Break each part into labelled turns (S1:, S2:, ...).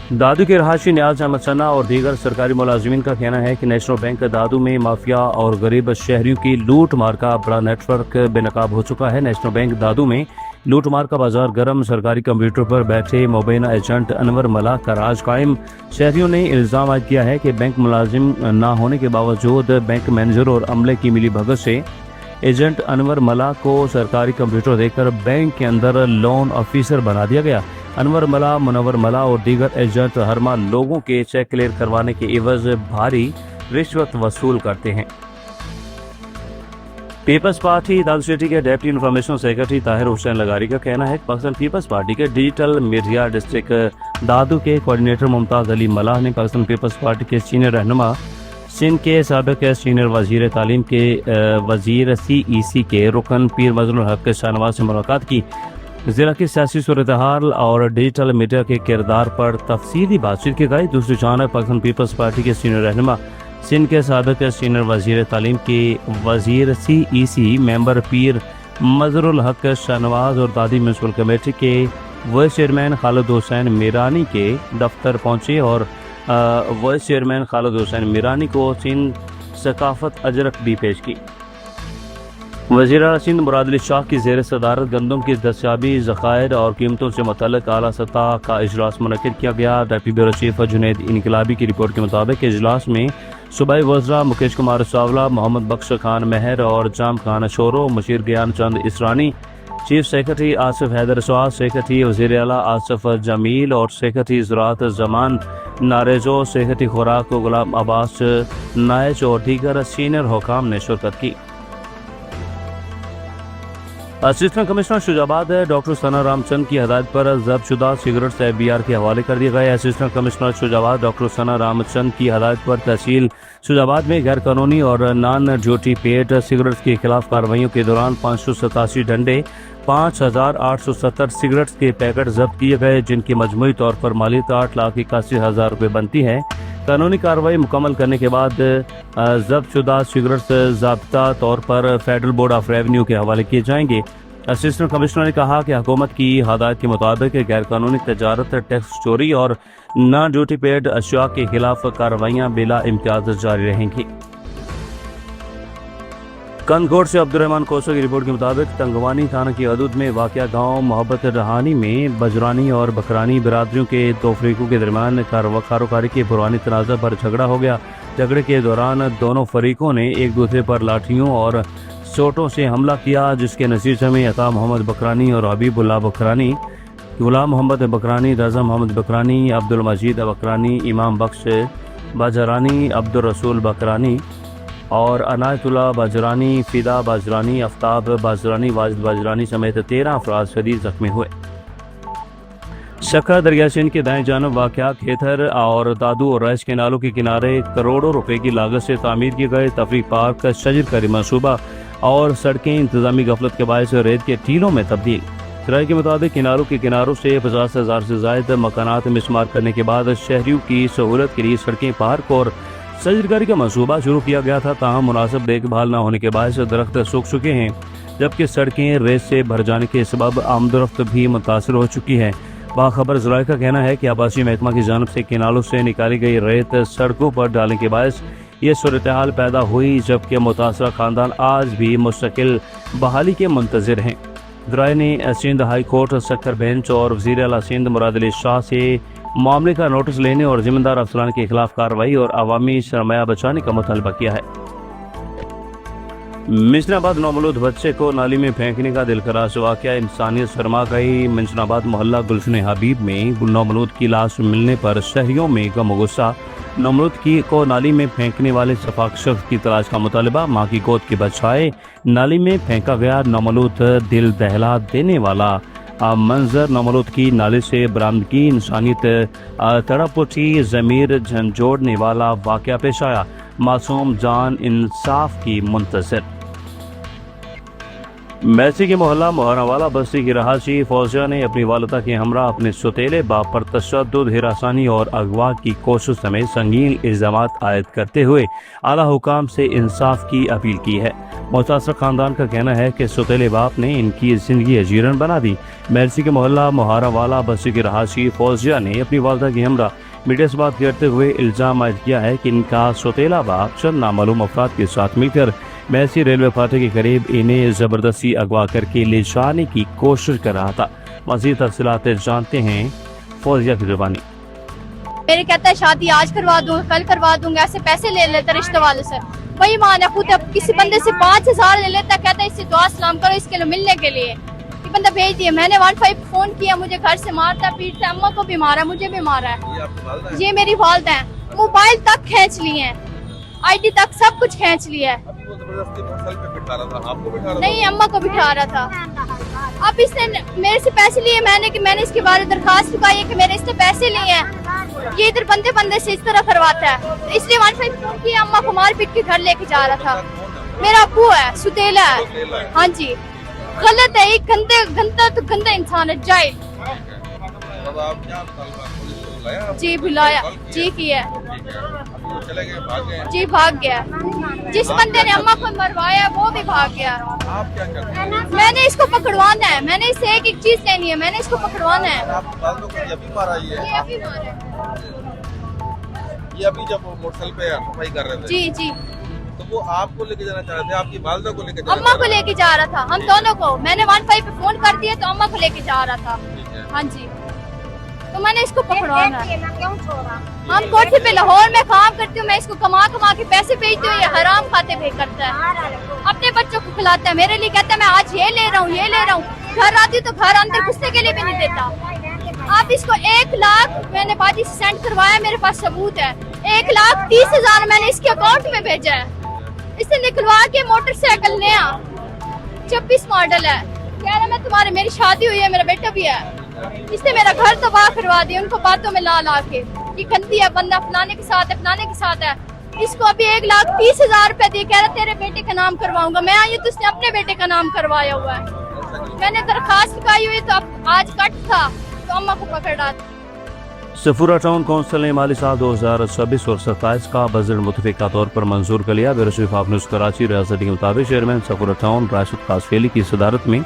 S1: دادو کے رہائشی نیاز احمد ثنا اور دیگر سرکاری ملازمین کا کہنا ہے کہ نیشنل بینک دادو میں مافیا اور غریب شہریوں کی لوٹ مار کا بڑا نیٹ ورک بے نقاب ہو چکا ہے۔ نیشنل بینک دادو میں لوٹ مار کا بازار گرم، سرکاری کمپیوٹر پر بیٹھے مبینہ ایجنٹ انور ملا کا راج قائم۔ شہریوں نے الزام عائد کیا ہے کہ بینک ملازم نہ ہونے کے باوجود بینک مینیجر اور عملے کی ملی بھگت سے ایجنٹ انور ملا کو سرکاری کمپیوٹر دے کر بینک کے اندر لون آفیسر بنا دیا گیا۔ انور ملا، منور ملا اور دیگر ایجنٹ ہر ماہ لوگوں کے چیک کلیئر کروانے کے عوض بھاری رشوت وصول کرتے ہیں۔ پیپلز پارٹی دادو سٹی کے ڈیپٹی انفارمیشن سیکرٹری طاہر حسین لغاری کا کہنا ہے کہ پاکستان پیپلز پارٹی کے ڈیجیٹل میڈیا ڈسٹرکٹ دادو کے کوارڈینیٹر ممتاز علی ملاح نے پاکستان پیپلز پارٹی کے سینئر رہنما سندھ کے سابق سینئر وزیر تعلیم کے وزیر CEC کے رکن پیر مظہر الحق شاہنواز سے ملاقات کی۔ ضلع کی سیاسی صورتحال اور ڈیجیٹل میڈیا کے کردار پر تفصیلی بات چیت کی گئی۔ دوسری جانب پاکستان پیپلز پارٹی کے سینئر رہنما سندھ کے سابق سینئر وزیر تعلیم کے وزیر CEC ممبر پیر مظہر الحق شاہنواز اور دادی میونسپل کمیٹی کے وائس چیئرمین خالد حسین میرانی کے دفتر پہنچے اور وائس چیئرمین خالد حسین میرانی کو سندھ ثقافت اجرک بھی پیش کی۔ وزیر اعلیٰ سندھ مراد علی شاہ کی زیر صدارت گندم کی دستیابی، ذخائر اور قیمتوں سے متعلق اعلیٰ سطح کا اجلاس منعقد کیا گیا۔ ڈپٹی بیورو چیف جنید انقلابی کی رپورٹ کے مطابق اجلاس میں صوبائی وزراء مکیش کمار چاولہ، محمد بخش خان مہر اور جام خان شورو، مشیر گیان چند Asrani, chief secretary Asif Haider سعاد، secretary وزیر اعلیٰ آصف جمیل اور سیکرٹری زراعت زمان ناریزو، سیکرٹری خوراک غلام عباس نائچ اور دیگر سینئر حکام نے شرکت کی۔ اسسٹنٹ کمشنر شجاباد ڈاکٹر ثنا رام چند کی ہدایت پر ضبط شدہ سگریٹس FBR کے حوالے کر دیے گئے۔ اسسٹنٹ کمشنر شجاباد ڈاکٹر ثنا رام چند کی ہدایت پر تحصیل شجاباد میں غیر قانونی اور نان ڈیوٹی پیڈ سگریٹس کے خلاف کارروائیوں کے دوران 587 ڈنڈے، 5870 سگریٹس کے پیکٹ ضبط کیے گئے، جن کی مجموعی طور پر مالیت 8,81,000 روپے بنتی ہے۔ قانونی کارروائی مکمل کرنے کے بعد ضبط شدہ سگریٹس ضابطہ طور پر فیڈرل بورڈ آف ریونیو کے حوالے کیے جائیں گے۔ اسسٹنٹ کمشنر نے کہا کہ حکومت کی ہدایت کے مطابق غیر قانونی تجارت، ٹیکس چوری اور نان ڈیوٹی پیڈ اشیاء کے خلاف کارروائیاں بلا امتیاز جاری رہیں گی۔ کندکوٹ سے عبدالرحمان کوسو کی رپورٹ کے مطابق تنگوانی تھانہ کی حدود میں واقع گاؤں محبت رہانی میں بجرانی اور بکرانی برادریوں کے دو فریقوں کے درمیان کاروکاری کے پرانی تنازع پر جھگڑا ہو گیا۔ جھگڑے کے دوران دونوں فریقوں نے ایک دوسرے پر لاٹھیوں اور چوٹوں سے حملہ کیا، جس کے نتیجے میں عطا محمد بکرانی اور حبیب اللہ بکرانی، غلام محمد بکرانی، رضا محمد بکرانی، عبدالمجید بکرانی، امام بخش باجرانی، عبدالرسول بکرانی اور عنایت اللہ باجرانی، فدا باجرانی، آفتاب باجرانی، واجد باجرانی سمیت 13 افراد شدید زخمی ہوئے۔ شکھا دریا سندھ کے دائیں جانب واقع کھیتھر اور دادو اور رائس کے نالوں کے کنارے کروڑوں روپے کی لاگت سے تعمیر کیے گئے تفریح پارک شجر کاری منصوبہ اور سڑکیں انتظامی غفلت کے باعث ریت کے ٹیلوں میں تبدیل۔ ذرائع کے مطابق کناروں کے کناروں سے 50,000 سے زائد مکانات مسمار کرنے کے بعد شہریوں کی سہولت کے لیے سڑکیں، پارک اور شجرکاری کا منصوبہ شروع کیا گیا تھا، تاہم مناسب دیکھ بھال نہ ہونے کے باعث درخت سوکھ چکے ہیں، جبکہ سڑکیں ریت سے بھر جانے کے سبب آمد و رفت بھی متاثر ہو چکی ہے۔ باخبر ذرائع کا کہنا ہے کہ آباسی محکمہ کی جانب سے کنالوں سے نکالی گئی ریت سڑکوں پر ڈالنے کے باعث یہ صورتحال پیدا ہوئی، جبکہ متاثرہ خاندان آج بھی مستقل بحالی کے منتظر ہیں۔ ذرائع نے Sindh high court, Sukkur bench اور وزیر اعلیٰ سندھ مراد علی شاہ سے معاملے کا نوٹس لینے اور ذمہ دار افسران کے خلاف کارروائی اور عوامی سرمایہ بچانے کا مطالبہ کیا ہے۔ منشن آباد نومولود بچے کو نالی میں پھینکنے کا دلخراش واقعہ انسانیت فرما گئی۔ منشن آباد محلہ گلشن حبیب میں نومولود کی لاش ملنے پر شہریوں میں غم و غصہ۔ نومولود کو نالی میں پھینکنے والے شفاق شخص کی تلاش کا مطالبہ۔ ماں کی گود کے بچائے نالی میں پھینکا گیا نومولود، دل دہلا دینے والا منظر نومولود کی نالی سے برآمدگی انسانیت تڑپ اٹھی، ضمیر جھنجھوڑنے والا واقعہ پیش آیا۔ معصوم جان انصاف کی منتظر۔ मैसी के मोहल्ला मोहरावाला बस्ती की रहायशी फौजिया ने अपनी वालिदा के हमरा अपने सौतेले बाप पर तशद्दुद, हिरासानी और अगवा की कोशिश समेत संगीन इल्जामात आयद करते हुए आला हुकाम से इंसाफ की अपील की है। मुतासर खानदान का कहना है कि सौतेले बाप ने इनकी जिंदगी अजीरन बना दी। मैसी के मोहल्ला मोहरावाला बस्ती की रहायशी फौजिया ने अपनी वालिदा की हमरा मीडिया से बात करते हुए इल्जाम आयद किया है कि इनका सौतेला बाप चंद नामालूम अफराद के साथ मिलकर मैसी रेलवे फाटक के करीब इन्हें जबरदस्ती अगवा करके ले जाने की कोशिश कर रहा था। मजीद तफसीलात जानते हैं फौजिया की जुबानी।
S2: मेरे कहता है शादी आज करवा दूंगा, कल करवा दूंगा, ऐसे पैसे ले लेता रिश्ते वाले से। वही मान है खुद किसी बंदे से 5,000 ले लेता, कहता है इससे दुआ सलाम करो इसके लिए मिलने के लिए। ये बंदा भेज दिया। मैंने 15 फोन किया, मुझे घर से मारता पीटता, अम्मा को भी मारा, मुझे भी मारा है। ये मेरी वालिदा है। मोबाइल तक खींच लिए हैं, आईडी तक सब कुछ खींच लिया है। नहीं, अम्मा को बिठा रहा था। अब इसने मेरे से पैसे लिए, मैंने इसके बारे में दरखास्त चुकाई है कि मेरे इससे पैसे लिए हैं। ये इधर बंदे से इस तरह करवाता है, इसलिए 15 फोन किया। अम्मा को मार पीट के घर लेके जा रहा था। मेरा अब्बू है, सुतेला है। हाँ जी, गलत है, एक गंदा इंसान है, जाहिल। जी बुलाया, जी किया, जी भाग गया। जिस बंदे ने अम्मा को मरवाया वो भी भाग गया। मैंने इसको पकड़वाना है, मैंने इससे एक चीज लेनी है, मैंने इसको पकड़वाना है।
S3: ये अभी जब मोटरसाइकिल पे सफाई कर रहे थे
S2: जी जी,
S3: तो वो आपको लेके जाना चाह रहे थे, आपकी वालिदा को लेके जाना
S2: अम्मा को लेके जा रहा था, हम दोनों को। मैंने 15 पे फोन कर दिया तो अम्मा को लेके जा रहा था। हाँ जी, तो मैंने इसको पकड़वाना है। हम कोठी पे लाहौर में काम करती हूँ, मैं इसको कमा के पैसे भेजती हूँ, ये हराम खाते पे करता है। अपने बच्चों को खिलाता है, मेरे लिए कहता है मैं आज ये ले रहा हूँ, ये ले रहा हूँ। घर आती हूँ तो घर अंदर घुसने के लिए भी नहीं देता। आप इसको 1 लाख मैंने बाजी से सेंड करवाया, मेरे पास सबूत है। 1,30,000 मैंने इसके अकाउंट में भेजा है। इसे निकलवा के मोटरसाइकिल नया 26 मॉडल है, कह रहा मैं तुम्हारे, मेरी शादी हुई है, मेरा बेटा भी है। इसने मेरा घर तबाह करवा दिया उनको बातों में ला के। ये गंदी है, बंदा फलाने के साथ है, फलाने के साथ है। इसको अभी 1,30,000 रुपए दिए, कह रहा तेरे बेटे का नाम करवाऊंगा। मैं आई तो उसने अपने बेटे का नाम करवाया हुआ है। मैंने दरखास्त लगाई हुई तो अब आज कट था तो अम्मा को पकड़ डाला।
S1: सफूरा टाउन काउंसिल ने माली साल 2026 और 27 का बजट मुतफिका तौर पर मंजूर कर लिया। Bureau chief of news Karachi रियासत के मुताबिक चेयरमैन सफूरा टाउन राशिद कासफेली की सदारत में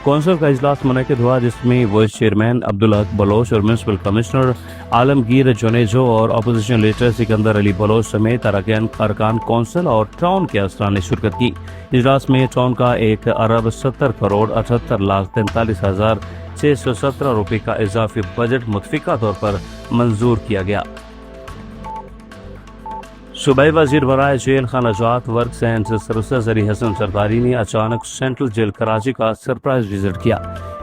S1: कौंसिल का इजलास मुनक़िद हुआ, जिसमें vice chairman Abdul Haq Bloch और म्यूनसिपल कमिश्नर आलमगीर जुनेजो और अपोजिशन लीडर सिकंदर अली बलोच समेत अरकान कौंसिल और टाउन के अफसरान ने शिरकत की। इजलास में टाउन का 1,70,78,43,617 रुपये का इजाफी बजट मुतफिका तौर पर मंजूर किया गया। सूबाई वजीर बराए जेल खानाजात works and services Ali Hasan Sardari ने अचानक सेंट्रल जेल कराची का सरप्राइज विजिट किया।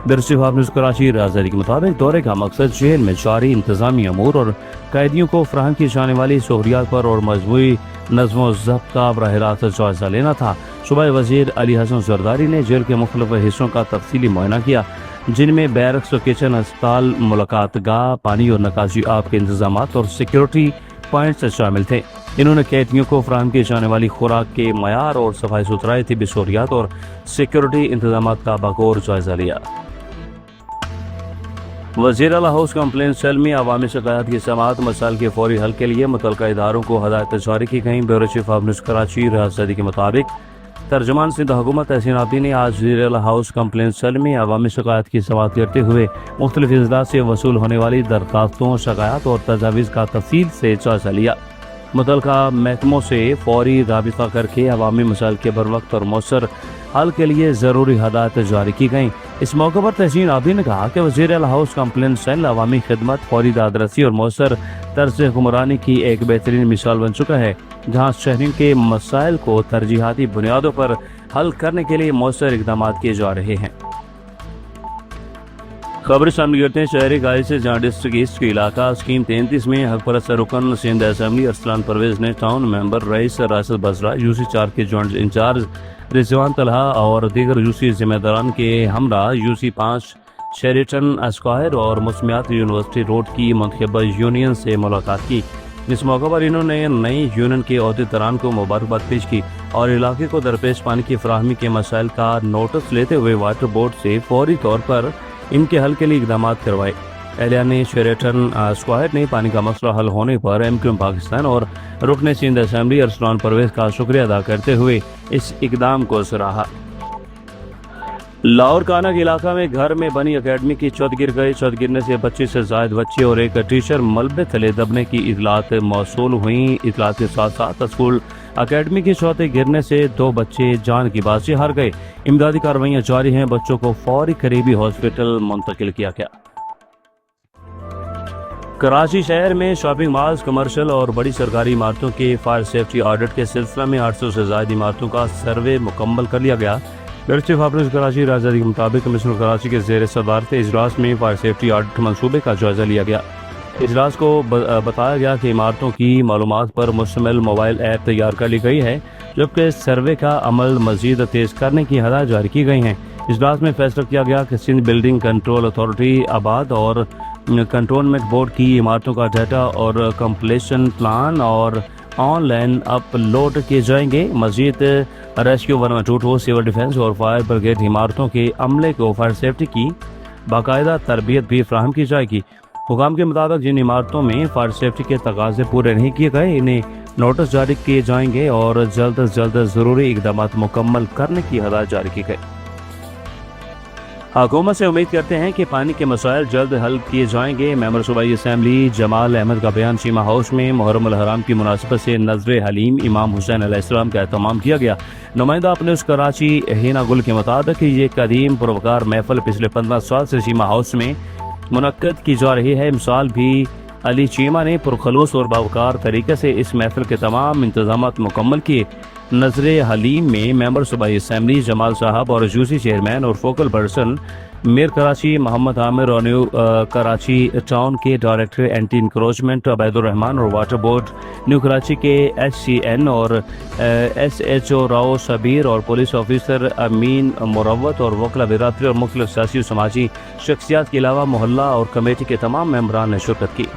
S1: Bureau chief of news Karachi राजधानी के मुताबिक दौरे का मकसद जेल में जारी इंतजामी अमूर और कैदियों को फराहम की जाने वाली सहूलियात पर और मजमूई नज़्म ज़ब्त का बराह रास्त जायजा लेना था। सूबाई वजीर अली हसन सरदारी ने जेल के मुख्तलिफ हिस्सों का तफसीली मुआयना किया, जिनमें बैरक्स, किचन, अस्पताल, मुलाकात गाह, पानी और नकाशी आब के इंतजाम और सिक्योरिटी पॉइंट्स शामिल थे। इन्होंने कैदियों को फराहम की जाने वाली खुराक के मयार और सफाई सुथराई, तिब्बी सहूलियात और सिक्योरिटी इंतजाम का बगौर जायजा लिया। वज़ीर आला हाउस कंप्लेंट सेल में अवामी शिकायत की समाअत मसाइल के फौरी हल के लिए मुतल्लिका इदारों को हदायत जारी की गई। Bureau chief of news Karachi रियासत के मुताबिक तर्जुमान सिंध हुकूमत तहसीन आबिदी ने आज वज़ीर आला हाउस कंप्लेंट सेल में अवामी शिकायत की समाअत करते हुए मुख्तलिफ अजला से वसूल होने वाली दरखास्तों, शिकायत और तजावीज़ का तफसील से जायजा लिया। मुतल्लिका महकमों से फौरी राबिता करके अवामी मसाइल के बरवक्त और मौसर हल के लिए ज़रूरी हदायत जारी की गई। इस मौके पर तहसीन आबिदी ने कहा कि वज़ीर आला हाउस कंप्लेंट सेल अवामी खिदमत, फौरी दादरसी और मौसर तर्ज हुक्मरानी की एक बेहतरीन मिसाल बन चुका है, जहाँ शहरियों के मसाइल को तरजीहाती बुनियादों पर हल करने के लिए मौसर इकदाम किए जा रहे हैं। खबर शामिल करते हैं शहरी गाड़ी से, जहाँ डिस्ट्रिक्ट ईस्ट के इलाका स्कीम 33 में हक परस्त रुकन सिंध असम्बली अरसलान परवेज ने town member rice Rashid Basra, UC 4 के जॉइंट इंचार्ज रिजवान तलहा और दीगर यूसी जिम्मेदारान के हमरा यूसी 5 शेरिटन स्क्वायर और मुस्मियात यूनिवर्सिटी रोड की मुंतखबा यूनियन से मुलाकात की। इस मौके पर इन्होंने नई यूनियन के अहदेदारान को मुबारकबाद पेश की और इलाके को दरपेश पानी की फराहमी के मसाइल का नोटिस लेते हुए वाटर बोर्ड से फौरी तौर पर इनके हल के लिए इकदाम करवाए। एहलिया शेरेटन स्क्वाड ने पानी का मसला हल होने पर MQM पाकिस्तान और रुकन सिंध असेंबली अरसलान परवेज का शुक्रिया अदा करते हुए इस इकदाम को सराहा। लाहौर कानक इलाका में घर में बनी अकेडमी की छत गिर गई। छत गिरने से 25 से ज्यादा बच्चे और एक टीचर मलबे तले दबने की इतलात मौसूल हुई। इतलात के साथ साथ स्कूल अकेडमी की छत गिरने से 2 बच्चे जान की बाजी हार गए। इमदादी कार्रवाइयां जारी हैं। बच्चों को फौरी करीबी हॉस्पिटल मुंतकिल किया गया। कराची शहर में शॉपिंग मॉल्स, कमर्शियल और बड़ी सरकारी इमारतों के फायर सेफ्टी ऑडिट के सिलसिले में 800 से ज्यादा इमारतों का सर्वे मुकम्मल कर लिया गया। चीफ ऑफिसर कराची राजधानी के मुताबिक कमिश्नर कराची के ज़ेर सदारत इजलास में फायर सेफ्टी ऑडिट मंसूबे का जायजा लिया गया। इजलास को बताया गया कि इमारतों की मालूमात पर मुश्तमिल मोबाइल ऐप तैयार कर ली गई है, जबकि सर्वे का अमल मजीद तेज करने की हदायत जारी की गई हैं। इजलास में फैसला किया गया कि सिंध बिल्डिंग कंट्रोल अथॉरिटी आबाद और कंटोनमेंट बोर्ड की इमारतों का डाटा और कंप्लीशन प्लान और ऑनलाइन अपलोड किए जाएंगे। मजीद रेस्क्यू 112 सिविल डिफेंस और फायर ब्रिगेड इमारतों के अमले को फायर सेफ्टी की बाकायदा तरबियत भी फराहम की जाएगी। हुकाम के मुताबिक जिन इमारतों में फायर सेफ्टी के तकाजे पूरे नहीं किए गए इन्हें नोटिस जारी किए जाएंगे और जल्द से जल्द ज़रूरी इकदाम मुकम्मल करने की हदायत जारी की गई। हुकूमत से उम्मीद करते हैं कि पानी के मसाइल जल्द हल किए जाएंगे। मेंबर सूबाई असम्बली जमाल अहमद का बयान शीमा हाउस में मुहर्रम अल हराम की मुनासिबत से नजर हलीम इमाम हुसैन अलैहिस्सलाम का एहतमाम किया गया। नुमाइंदा अपने उस कराची हिना गुल के मुताबिक ये कदीम पुरवकार महफल पिछले 15 साल से शीमा हाउस में मुनक्कद की जा रही है। मिसाल भी अली चीमा ने पुरखलूस और बावकार तरीके से इस महफिल के तमाम इंतजाम मुकम्मल किए। नजर हलीम में मेंबर सूबाई असम्बली जमाल साहब और यूसी चेयरमैन और फोकल पर्सन मीर कराची मोहम्मद आमिर और न्यू कराची टाउन के डायरेक्टर एंटी इंक्रोचमेंट अबैदुर रहमान और वाटर बोर्ड न्यू कराची के HCN और SHO राव सबीर और पुलिस ऑफिसर अमीन मुरवत और वकला बिरादरी और मुख्तलिफ सियासी और समाजी शख्सियात के अलावा मोहल्ला और कमेटी के तमाम मेंबरान ने शिरकत की।